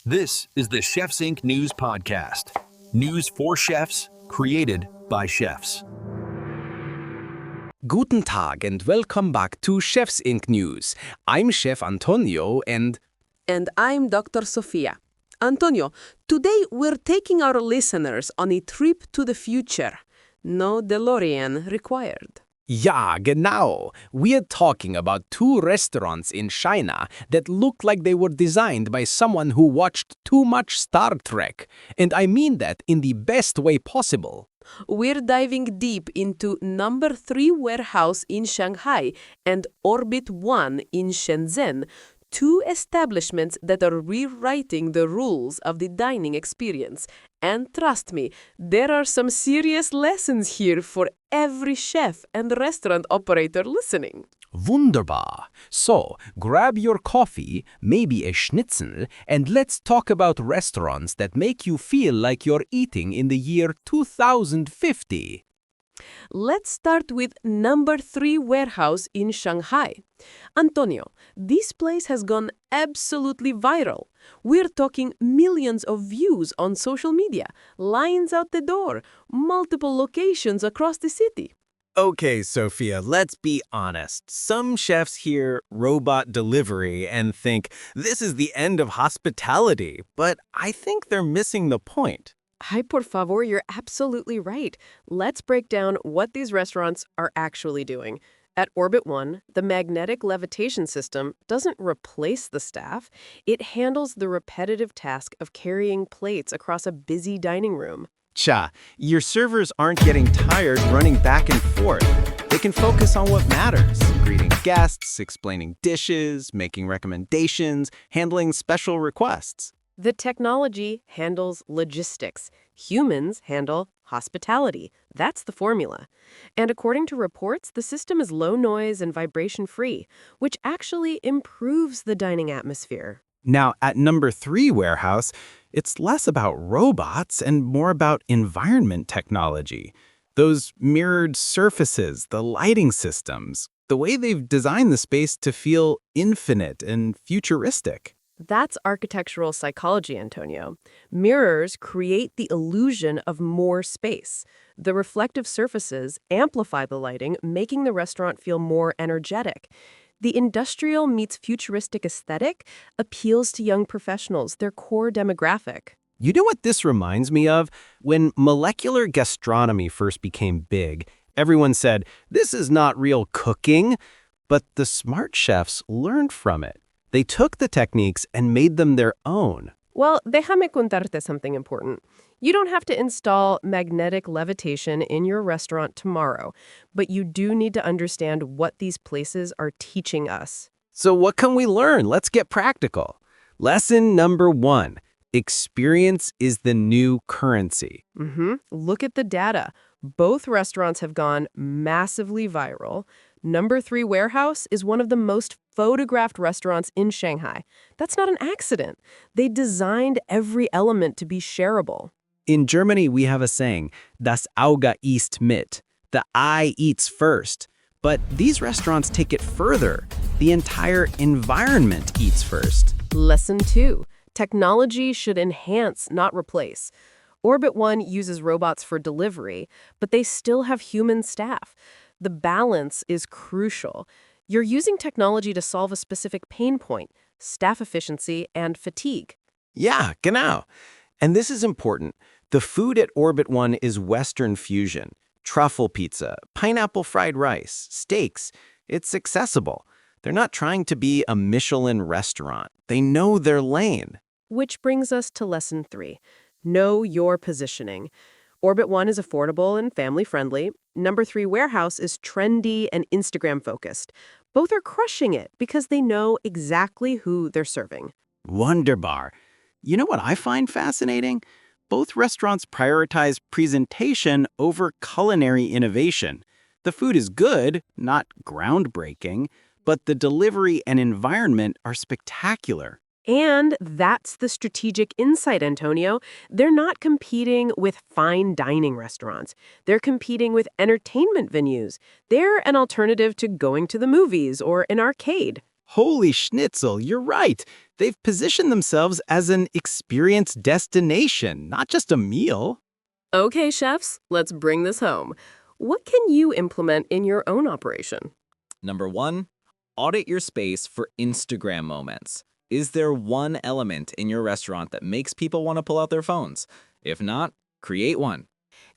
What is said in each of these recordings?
This is the Chefs Inc. News Podcast. News for chefs, created by chefs. Guten Tag and welcome back to Chefs Inc. News. I'm Chef Antonio and I'm Dr. Sofia. Antonio, today we're taking our listeners on a trip to the future. No DeLorean required. ja, genau. We're talking about two restaurants in China that look like they were designed by someone who watched too much Star Trek. And I mean that in the best way possible. We're diving deep into No.3 warehouse in Shanghai and Orbit 1 in Shenzhen, two establishments that are rewriting the rules of the dining experience. And trust me, there are some serious lessons here for every chef and restaurant operator listening. Wunderbar. So, grab your coffee, maybe a schnitzel, and let's talk about restaurants that make you feel like you're eating in the year 2050. Let's start with No.3 warehouse in Shanghai. Antonio, this place has gone absolutely viral. We're talking millions of views on social media, lines out the door, multiple locations across the city. Okay, Sophia, let's be honest. Some chefs hear robot delivery and think this is the end of hospitality, but I think they're missing the point. Hi, por favor, you're absolutely right. Let's break down what these restaurants are actually doing. At Orbit 1, the magnetic levitation system doesn't replace the staff. It handles the repetitive task of carrying plates across a busy dining room. Cha, your servers aren't getting tired running back and forth. They can focus on what matters, greeting guests, explaining dishes, making recommendations, handling special requests. The technology handles logistics. Humans handle hospitality. That's the formula. And according to reports, the system is low noise and vibration-free, which actually improves the dining atmosphere. Now, at No.3 warehouse, it's less about robots and more about environment technology. Those mirrored surfaces, the lighting systems, the way they've designed the space to feel infinite and futuristic. That's architectural psychology, Antonio. Mirrors create the illusion of more space. The reflective surfaces amplify the lighting, making the restaurant feel more energetic. The industrial meets futuristic aesthetic appeals to young professionals, their core demographic. You know what this reminds me of? When molecular gastronomy first became big, everyone said, this is not real cooking, but the smart chefs learned from it. They took the techniques and made them their own. Well, déjame contarte something important. You don't have to install magnetic levitation in your restaurant tomorrow, but you do need to understand what these places are teaching us. So what can we learn? Let's get practical. Lesson number 1. Experience is the new currency. Look at the data. Both restaurants have gone massively viral. No.3 warehouse is one of the most photographed restaurants in Shanghai. That's not an accident. They designed every element to be shareable. In Germany, we have a saying, das Auge isst mit. The eye eats first. But these restaurants take it further. The entire environment eats first. Lesson 2. Technology should enhance, not replace. Orbit 1 uses robots for delivery, but they still have human staff. The balance is crucial. You're using technology to solve a specific pain point, staff efficiency and fatigue. Yeah, genau. And this is important. The food at Orbit 1 is Western fusion. Truffle pizza, pineapple fried rice, steaks. It's accessible. They're not trying to be a Michelin restaurant. They know their lane. Which brings us to lesson 3. Know your positioning. Orbit 1 is affordable and family-friendly. No.3 warehouse is trendy and Instagram-focused. Both are crushing it because they know exactly who they're serving. Wunderbar. You know what I find fascinating? Both restaurants prioritize presentation over culinary innovation. The food is good, not groundbreaking, but the delivery and environment are spectacular. And that's the strategic insight, Antonio. They're not competing with fine dining restaurants. They're competing with entertainment venues. They're an alternative to going to the movies or an arcade. Holy schnitzel, you're right. They've positioned themselves as an experience destination, not just a meal. Okay, chefs, let's bring this home. What can you implement in your own operation? Number 1, audit your space for Instagram moments. Is there one element in your restaurant that makes people want to pull out their phones? If not, create one.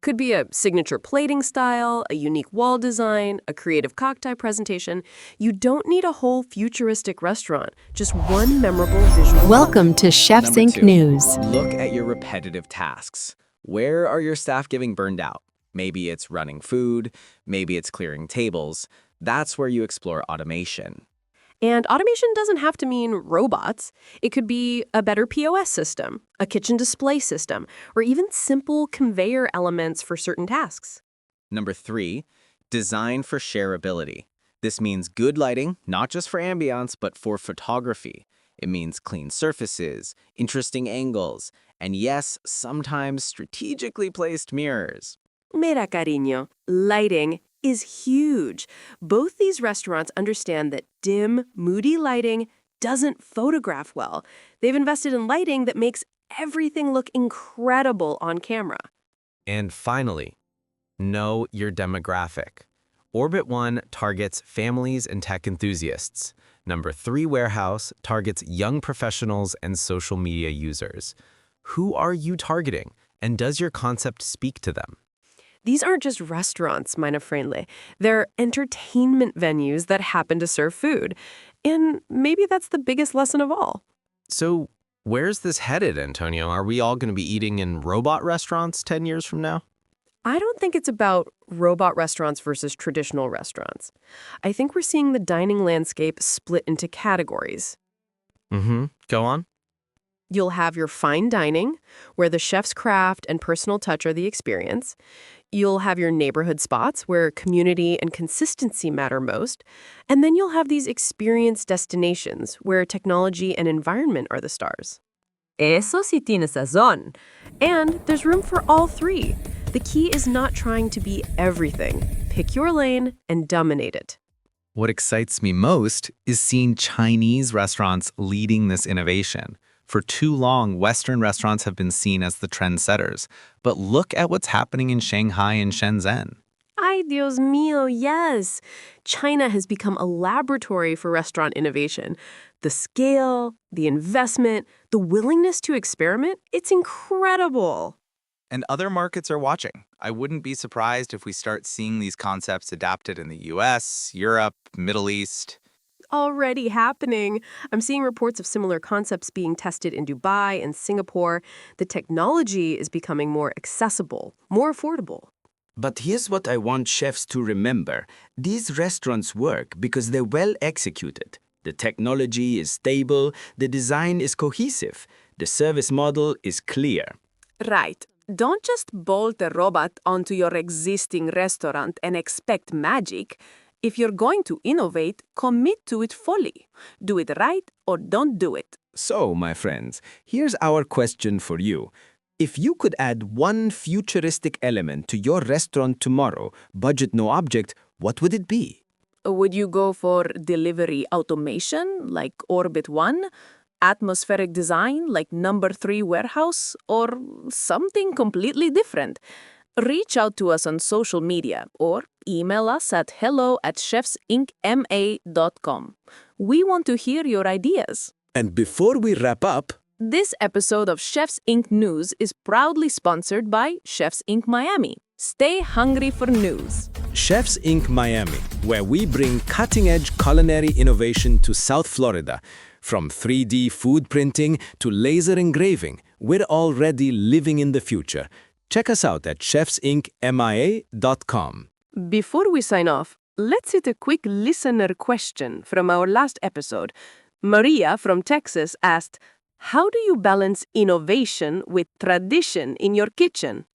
Could be a signature plating style, a unique wall design, a creative cocktail presentation. You don't need a whole futuristic restaurant, just one memorable visual. Welcome to Chef's Number Inc. 2, News. look at your repetitive tasks. Where are your staff getting burned out? Maybe it's running food, maybe it's clearing tables. That's where you explore automation. And automation doesn't have to mean robots. It could be a better POS system, a kitchen display system, or even simple conveyor elements for certain tasks. Number 3, design for shareability. This means good lighting, not just for ambiance, but for photography. It means clean surfaces, interesting angles, and yes, sometimes strategically placed mirrors. Mira, cariño, lighting is huge. Both these restaurants understand that dim, moody lighting doesn't photograph well. They've invested in lighting that makes everything look incredible on camera. And finally, know your demographic. Orbit 1 targets families and tech enthusiasts. Number 3 warehouse targets young professionals and social media users. Who are you targeting, and does your concept speak to them? These aren't just restaurants, meine Freundle. They're entertainment venues that happen to serve food. And maybe that's the biggest lesson of all. So, where's this headed, Antonio? Are we all going to be eating in robot restaurants 10 years from now? I don't think it's about robot restaurants versus traditional restaurants. I think we're seeing the dining landscape split into categories. Go on. You'll have your fine dining, where the chef's craft and personal touch are the experience. You'll have your neighborhood spots, where community and consistency matter most. And then you'll have these experience destinations, where technology and environment are the stars. Eso sí tiene sazón. And there's room for all three. The key is not trying to be everything. Pick your lane and dominate it. What excites me most is seeing Chinese restaurants leading this innovation. For too long, Western restaurants have been seen as the trendsetters. But look at what's happening in Shanghai and Shenzhen. Ay, Dios mío, yes. China has become a laboratory for restaurant innovation. The scale, the investment, the willingness to experiment, it's incredible. And other markets are watching. I wouldn't be surprised if we start seeing these concepts adapted in the US, Europe, Middle East. Already happening. I'm seeing reports of similar concepts being tested in Dubai and Singapore. The technology is becoming more accessible, more affordable. But here's what I want chefs to remember. These restaurants work because they're well executed. The technology is stable, the design is cohesive, the service model is clear. Right. Don't just bolt a robot onto your existing restaurant and expect magic. If you're going to innovate, commit to it fully. Do it right or don't do it. So, my friends, here's our question for you. If you could add one futuristic element to your restaurant tomorrow, budget no object, what would it be? Would you go for delivery automation like Orbit 1? Atmospheric design like No.3 warehouse? Or something completely different? Reach out to us on social media or email us at hello@chefsincma.com. We want to hear your ideas. And before we wrap up, This episode of Chefs Inc. News is proudly sponsored by Chefs Inc. Miami. Stay hungry for news. Chefs Inc. Miami, where we bring cutting-edge culinary innovation to South Florida. From 3D food printing to laser engraving, we're already living in the future. Check us out at chefsincmia.com. Before we sign off, let's hit a quick listener question from our last episode. Maria from Texas asked, how do you balance innovation with tradition in your kitchen?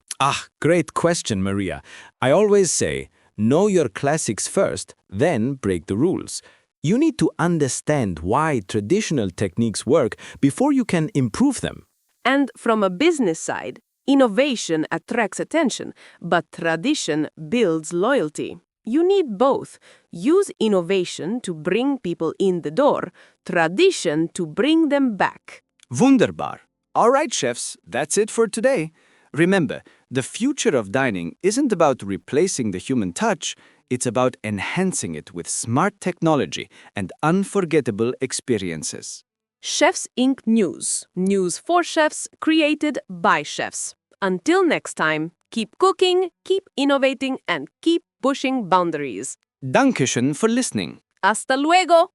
Great question, Maria. I always say, know your classics first, then break the rules. You need to understand why traditional techniques work before you can improve them. And from a business side, innovation attracts attention, but tradition builds loyalty. You need both. Use innovation to bring people in the door, tradition to bring them back. Wunderbar. All right, chefs, that's it for today. Remember, the future of dining isn't about replacing the human touch, it's about enhancing it with smart technology and unforgettable experiences. Chefs Inc. News. News for chefs, created by chefs. Until next time, keep cooking, keep innovating, and keep pushing boundaries. Dankeschön for listening. Hasta luego!